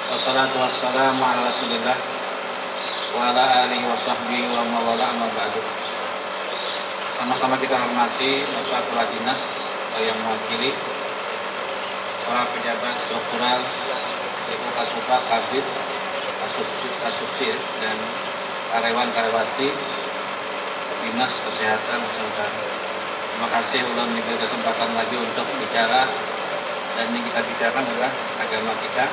Wassalatu wassalamu ala rasulillah wa ala alihi wa sahbihi wa mawala amma ba'du. Sama-sama kita hormati Bapak Kepala Dinas yang mewakili para pejabat struktural, Ibu Kasupa, Kabid, Kasubsir, dan karyawan-karyawati Dinas Kesehatan Nusantara. Terima kasih ulang diberi kesempatan lagi untuk bicara, dan yang kita bicarakan adalah agama kita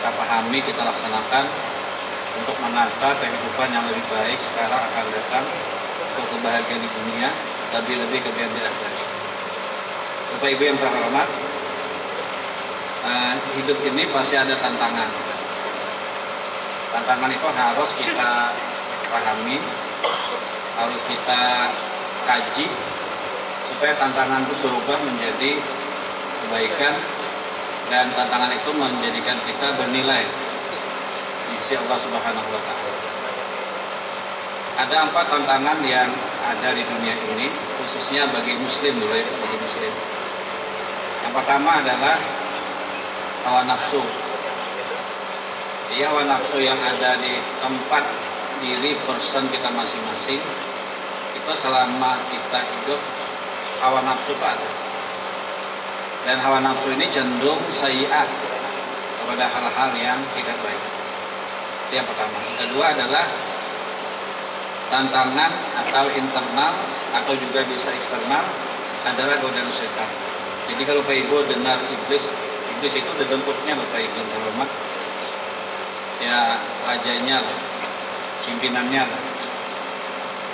pahami, kita laksanakan untuk menata kehidupan yang lebih baik sekarang akan datang, untuk kebahagiaan di dunia, lebih-lebih kebahagiaan di akhirat. Bapak Ibu yang terhormat, hidup ini pasti ada tantangan. Tantangan itu harus kita pahami, harus kita kaji, supaya tantangan itu berubah menjadi kebaikan, dan tantangan itu menjadikan kita bernilai di sisi Allah Subhanahu wa Ta'ala. Ada 4 tantangan yang ada di dunia ini, khususnya bagi Muslim dulu ya, bagi Muslim. Yang pertama adalah hawa nafsu. Hawa nafsu yang ada di tempat diri person kita masing-masing, itu selama kita hidup hawa nafsu itu ada. Dan hawa nafsu ini cenderung sayyi'ah, kepada hal-hal yang tidak baik. Itu yang pertama. Yang kedua adalah tantangan atau internal atau juga bisa eksternal adalah godaan setan. Jadi kalau Bapak Ibu dengar iblis itu bentuknya Bapak Ibu hormat, ya rajanya lah, pimpinannya lah.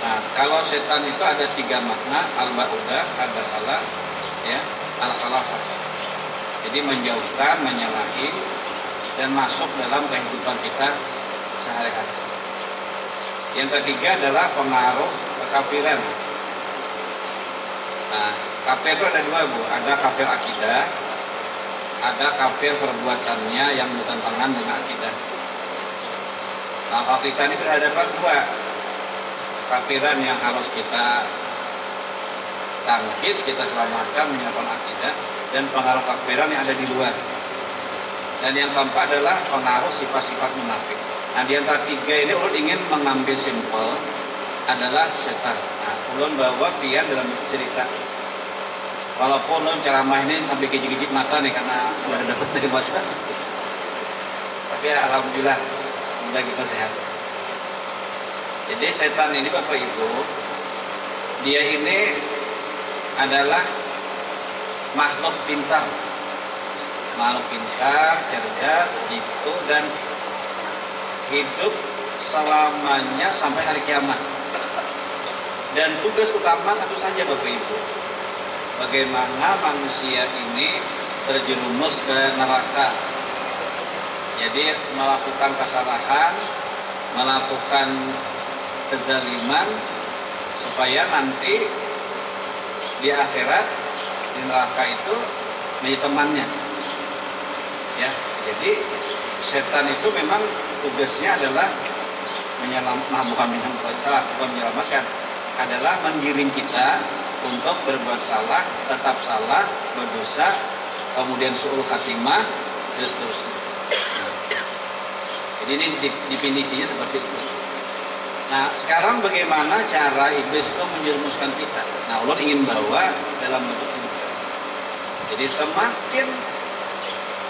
Nah, kalau setan itu ada 3 makna, al-ba'udah, al-basalah, ya, al-khalafah. Jadi menjauhkan, menyalahi, dan masuk dalam kehidupan kita sehari-hari. Yang ketiga adalah pengaruh kekafiran. Nah, kafir itu ada 2 Bu, ada kafir akidah, ada kafir perbuatannya yang bertentangan dengan akidah. Nah, kalau kita ini berhadapan 2 kafiran yang harus kita tangkis, kita selamatkan, menyelamatkan akidah, dan pengaruh kafiran yang ada di luar. Dan yang keempat adalah pengaruh sifat-sifat munafik. Nah, di antara 3 ini ulun ingin mengambil simpel adalah setan. Nah, ulun bawa pian dalam cerita. Walaupun ulun ceramah ini sampai gigit-gigit mata nih karena udah dapat dari masa. Tapi alhamdulillah mudah kita sehat. Jadi setan ini Bapak Ibu, dia ini adalah makhluk pintar, cerdas, jitu, dan hidup selamanya sampai hari kiamat. Dan tugas utama satu saja Bapak Ibu, bagaimana manusia ini terjerumus ke neraka. Jadi melakukan kesalahan, melakukan kezaliman, supaya nanti di akhirat, di neraka itu menjadi temannya. Ya, jadi setan itu memang tugasnya adalah menyelamatkan, adalah menggiring kita untuk berbuat salah, tetap salah, berdosa, kemudian su'ul khatimah, dan seterusnya. Jadi ini definisinya seperti itu. Nah, sekarang bagaimana cara iblis itu menjerumuskan kita? Nah, ulun ingin bawa dalam bentuk cerita. Jadi semakin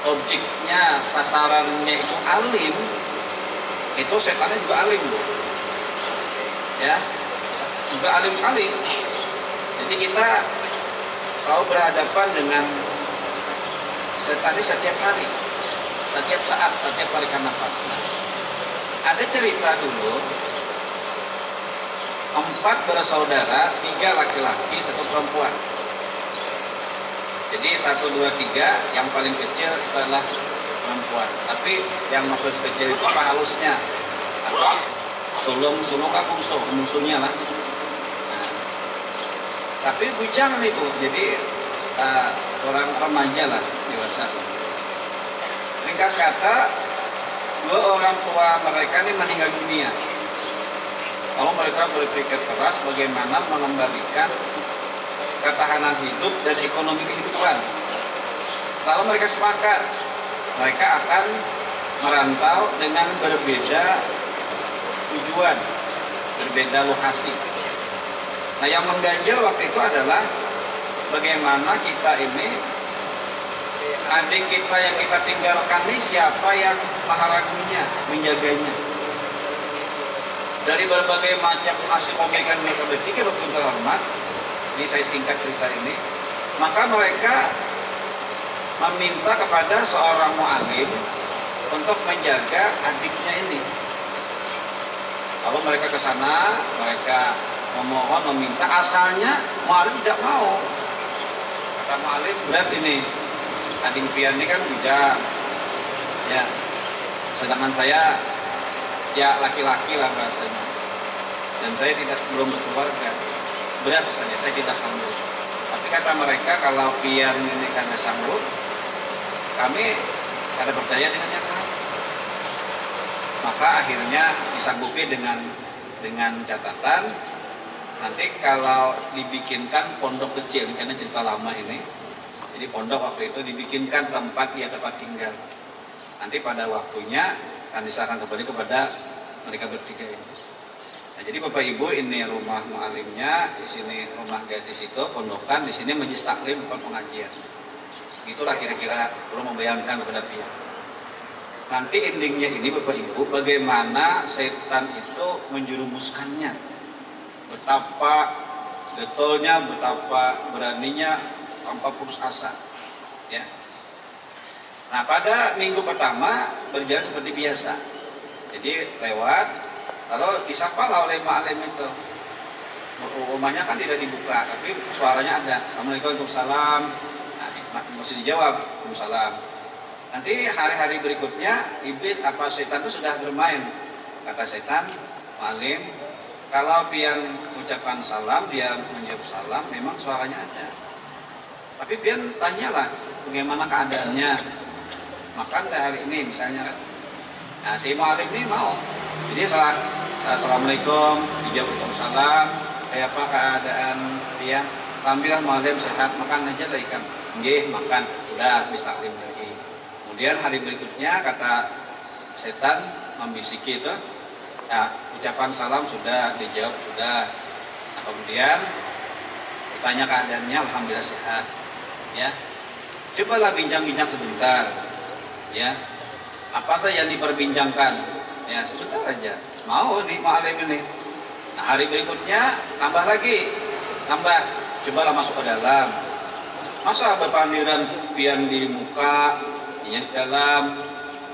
objeknya, sasarannya itu alim, itu setannya juga alim loh. Ya, juga alim sekali. Jadi kita selalu berhadapan dengan setan ini setiap hari, setiap saat, setiap tarikan nafas. Nah, ada cerita dulu, 4 bersaudara, 3 laki-laki, 1 perempuan. Jadi 1, 2, 3, yang paling kecil itu adalah perempuan. Tapi yang maksud kecil itu apa halusnya? Atau sulung apa bungsunya lah. Nah, tapi bujang nih Bu, jadi orang remaja lah, dewasa. Ringkas kata, 2 orang tua mereka ini meninggal dunia. Lalu mereka berpikir keras bagaimana mengembalikan ketahanan hidup dan ekonomi kehidupan. Lalu mereka sepakat, mereka akan merantau dengan berbeda tujuan, berbeda lokasi. Nah, yang mengganjal waktu itu adalah bagaimana kita ini, adik kita yang kita tinggalkan ini siapa yang maharagunya, menjaganya. Dari berbagai macam hasil pemeriksaan mereka bertiga, Bapak Ibu terhormat, ini saya singkat cerita ini, maka mereka meminta kepada seorang mu'alim untuk menjaga adiknya ini. Kalau mereka ke sana, mereka memohon, meminta, asalnya mu'alim tidak mau. Kata mu'alim, berat ini, adik pian ini kan bujang, ya, sedangkan saya ya laki-laki lah bahasanya, dan saya belum berkeluarga, berat misalnya, saya tidak sanggup. Tapi kata mereka, kalau pian ini karena sanggup, kami ada percaya dengan yang lain. Maka akhirnya disanggupi dengan catatan, nanti kalau dibikinkan pondok kecil, karena cerita lama ini, jadi pondok waktu itu dibikinkan tempat dia dapat tinggal. Nanti pada waktunya akan diserahkan kembali kepada mereka bertiga ini. Nah, jadi Bapak Ibu, ini rumah mu'alimnya, di sini rumah gadis itu, pondokan, di sini majelis taklim, bukan pengajian. Itulah kira-kira perlu membayangkan kepada pihak. Nanti endingnya ini Bapak Ibu, bagaimana setan itu menjerumuskannya, betapa getolnya, betapa beraninya tanpa putus asa, ya. Nah, pada minggu pertama berjalan seperti biasa. Jadi lewat, lalu disapa lah oleh ma'alim itu. Rumahnya kan tidak dibuka, tapi suaranya ada. Assalamualaikum, waalaikumsalam. Nah, masih dijawab, waalaikumsalam. Nanti hari-hari berikutnya, iblis apa setan itu sudah bermain. Kata setan, ma'alim, kalau pian ucapan salam, dia menjawab salam, memang suaranya ada. Tapi pian tanyalah, bagaimana keadaannya? Makan dah hari ini misalnya kan. Nah, si mu'alim ini mau. Jadi assalamualaikum, dijawab waalaikumsalam. Kayak apa keadaan dia? Alhamdulillah mu'alim sehat, makan aja lah ikan. Nggih, makan. Udah bisa taklim lagi. Kemudian hari berikutnya kata setan membisiki itu, ya, ucapan salam sudah, dijawab sudah. Nah, kemudian ditanya keadaannya, alhamdulillah sehat. Ya. Cobalah bincang-bincang sebentar. Ya, apa saja yang diperbincangkan? Ya, sebentar aja. Mau nih mu'alim ini. Nah, hari berikutnya tambah lagi, tambah. Cobalah masuk ke dalam. Masa berpandiran pian di muka, di dalam,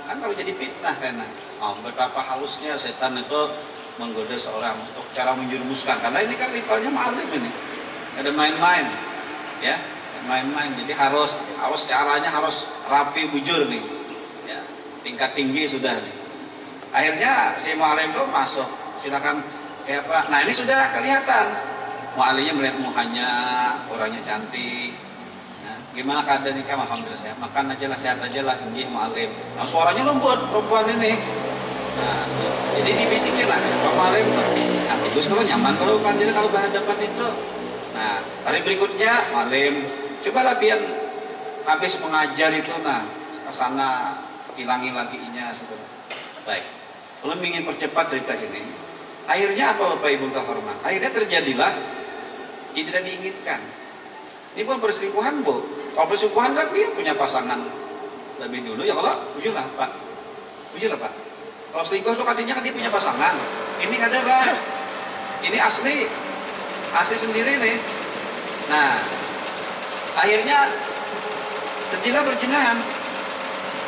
kan kalau jadi fitnah karena betapa halusnya setan itu menggoda seorang untuk cara menjerumuskan. Karena ini kan rivalnya mu'alim ini, ada main-main, ya, main-main. Jadi harus caranya harus rapi, bujur nih. Tingkat tinggi sudah nih. Akhirnya si mu'alim itu masuk, silakan kayak apa. Nah, ini sudah kelihatan. Mu'alimnya melihat muhanya, orangnya cantik. Nah, gimana keadaan nikah? Alhamdulillah sehat. Makan aja lah, sehat aja lah. Nggih mu'alim. Nah, suaranya lembut perempuan ini. Nah, jadi dibisikin lah Pak mu'alim. Nah, bagus kalau nyaman kalau pandir kalau berhadapan itu. Nah, hari berikutnya mu'alim, cobalah pian habis mengajar itu, nah ke sana hilangi lagi nya sebenarnya. Baik, kalau ingin percepat cerita ini, akhirnya apa Bapak Ibu terhormat? Akhirnya terjadilah yang tidak diinginkan. Ini bukan perselingkuhan, Bu. Kalau perselingkuhan kan dia punya pasangan lebih dulu, ya kalau ujulah Pak, ujulah Pak. Kalau selingkuh itu artinya kan dia punya pasangan. Ini ada Pak, ini asli sendiri nih. Nah, akhirnya terjadilah perjinahan.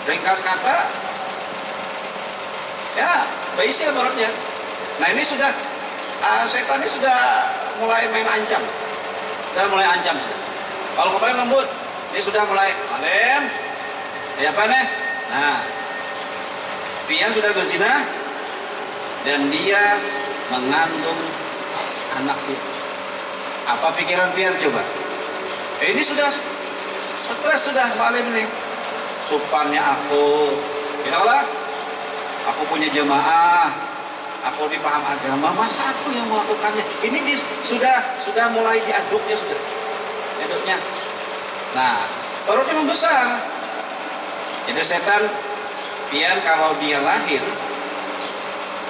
Ringkas kata, ya, baisil baratnya. Nah, ini sudah, setan ini sudah mulai main ancam. Sudah mulai ancam. Kalau kemarin lembut, ini sudah mulai, Alim, ya apa nih? Nah, pian sudah berzina, dan dia mengandung anak itu. Apa pikiran pian coba? Ini sudah stres sudah Alim nih. Supannya aku, inilah, aku punya jemaah, aku lebih paham agama, masa aku yang melakukannya? Ini sudah mulai diaduknya sudah, diaduknya. Nah, perutnya membesar. Jadi setan Pian kalau dia lahir,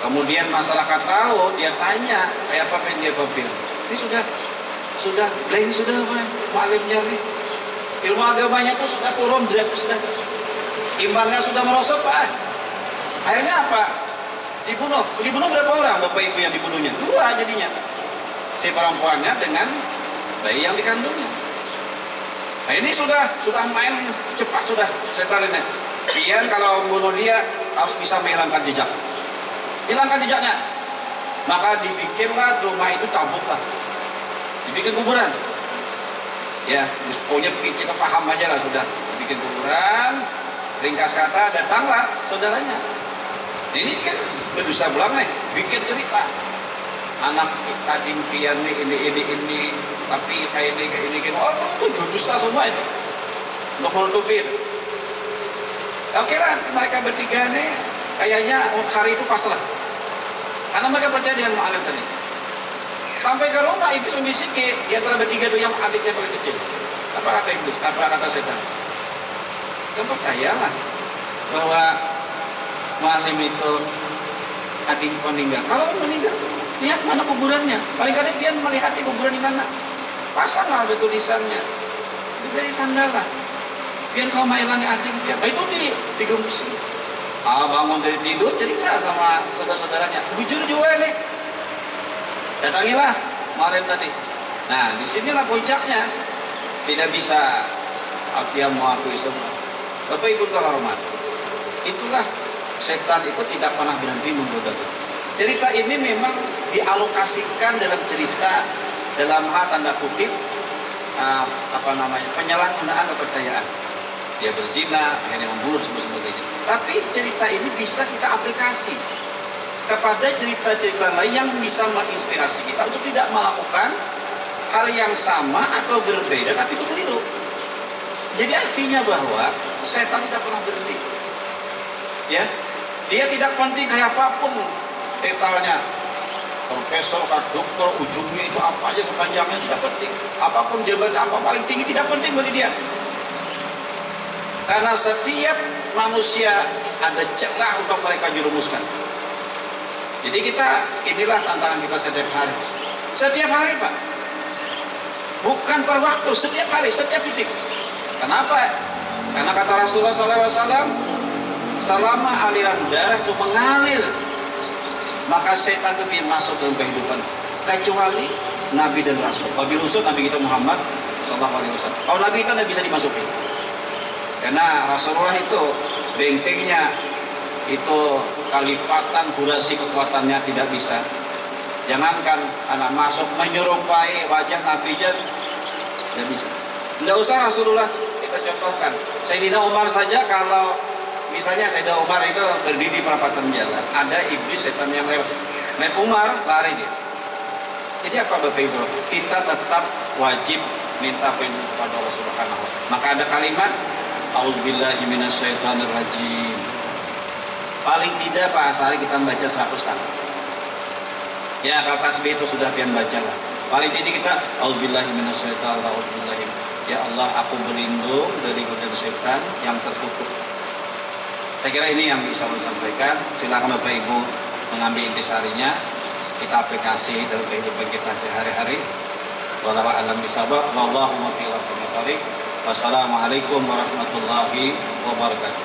kemudian masyarakat tahu, dia tanya, kayak apa pengen dia Pian? Ini sudah blank sudah Pak, malimnya nih. Ilmu agamanya tuh sudah turun, sudah imannya sudah merosot Pak. Akhirnya apa? Dibunuh berapa orang bapak ibu yang dibunuhnya? 2 jadinya. Si perempuannya dengan bayi yang dikandungnya. Nah ini sudah main cepat sudah setan ini. Pian kalau bunuh dia harus bisa menghilangkan jejak. Hilangkan jejaknya. Maka dibikinlah rumah itu tabuk lah. Dibikin kuburan. Ya, pokoknya kita paham aja lah sudah. Dibikin kuburan. Ringkas kata datanglah saudaranya. Ini kan berdusta belang nih, bikin cerita. Anak kita impian nih ini, tapi kayak ini. Oh, itu dusta semua itu. Untuk menutupi itu. Oke lah, mereka bertiga nih kayaknya hari itu pasrah. Karena mereka percaya dengan mu'alim tadi. Sampai ke rumah, iblis membisiki di antara bertiga itu yang adiknya paling kecil. Apa kata iblis? Apa kata setan? Kamu percayalah bahwa mu'alim itu adik meninggal. Kalau meninggal, lihat mana kuburannya. Paling kali dia melihat di kuburan di mana. Pasanglah tulisannya. Jadi tanda lah. Biar kalau mailangi adik dia. Nah itu digembus. Bangun dari tidur cerita sama saudara-saudaranya. Bujur juga nih. Datangilah malam tadi. Nah disinilah puncaknya. Tidak bisa dia mengakui semua. Bapak Ibu terhormat. Itulah setan itu tidak pernah berhenti menggoda. Cerita ini memang dialokasikan dalam cerita dalam hal tanda kutip penyalahgunaan kepercayaan. Dia berzina, akhirnya membunuh sebagainya. Tapi cerita ini bisa kita aplikasi kepada cerita-cerita lain yang bisa menginspirasi kita untuk tidak melakukan hal yang sama atau berbeda tapi itu keliru. Jadi artinya bahwa setan tidak pernah berhenti. Ya, dia tidak penting kayak apapun detailnya. Profesor, dokter, ujungnya itu apa aja sepanjangnya tidak penting. Apapun jabatan apa paling tinggi tidak penting bagi dia. Karena setiap manusia ada celah untuk mereka jerumuskan. Jadi inilah tantangan kita setiap hari. Setiap hari Pak. Bukan per waktu, setiap hari, setiap detik. Kenapa? Karena kata Rasulullah SAW, selama aliran darah itu mengalir, maka setan itu masuk dalam kehidupan. Kecuali Nabi dan Rasul. Kalau dirusul Nabi kita Muhammad SAW. Kalau Nabi itu tidak bisa dimasuki. Karena Rasulullah itu bentengnya itu kalifatan, durasi kekuatannya tidak bisa. Jangankan anak masuk menyerupai wajah Nabi aja tidak bisa. Tidak usah Rasulullah, kita contohkan. Sayyidina Umar saja kalau misalnya Sayyidina Umar itu berdiri di perapatan jalan, ada iblis setan yang lewat. Naik Umar lari dia. Jadi apa Bapak Ibu? Kita tetap wajib minta perlindungan kepada Allah Subhanahu wa Ta'ala. Maka ada kalimat Auzubillahi minasyaitonirrajim. Paling tidak Pak sehari kita membaca 100 kali. Ya kalau tasbih itu sudah pian baca lah. Paling tidak kita Auzubillahi minasyaitonirrajim. Ya Allah, aku berlindung dari godaan setan yang terkutuk. Saya kira ini yang bisa saya sampaikan. Silakan Bapak Ibu mengambil intisarinya, kita aplikasi dalam kehidupan kita sehari-hari. Wallahu a'lam bishawab. Wallahu muwaffiq ila aqwamit. Wassalamualaikum warahmatullahi wabarakatuh.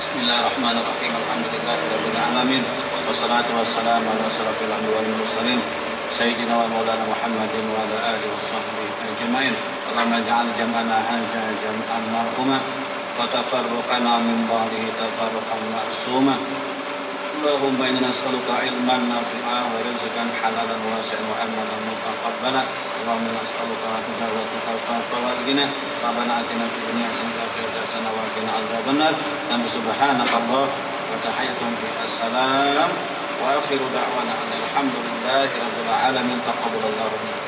Bismillahirrahmanirrahim. Alhamdulillahirabbil alamin. Wassalatu wassalamu ala asyrafil anbiya'i wal mursalin sayyidina wa maulana Muhammadin wa ala alihi washabbihi ajmain. Allahumma ij'al jam'ana hadza jam'an marhuma wa tafarruqana min ba'dihi tafarruqan ma'suma. Allahumma inna nas'aluka ilman nafi'an wa rizqan halalan wasi'an wa amalan mutaqabbalan. Allahumma nas'aluka hidayatan wal ghina. Rabbana atina fid dunya hasanatan wa fil akhirati hasanatan wa qina adzabannar. Subhanakallah wa tahiyyatuhum assalam wa akhiru da'wana alhamdulillahi rabbil alamin. Taqabbalallahu minna.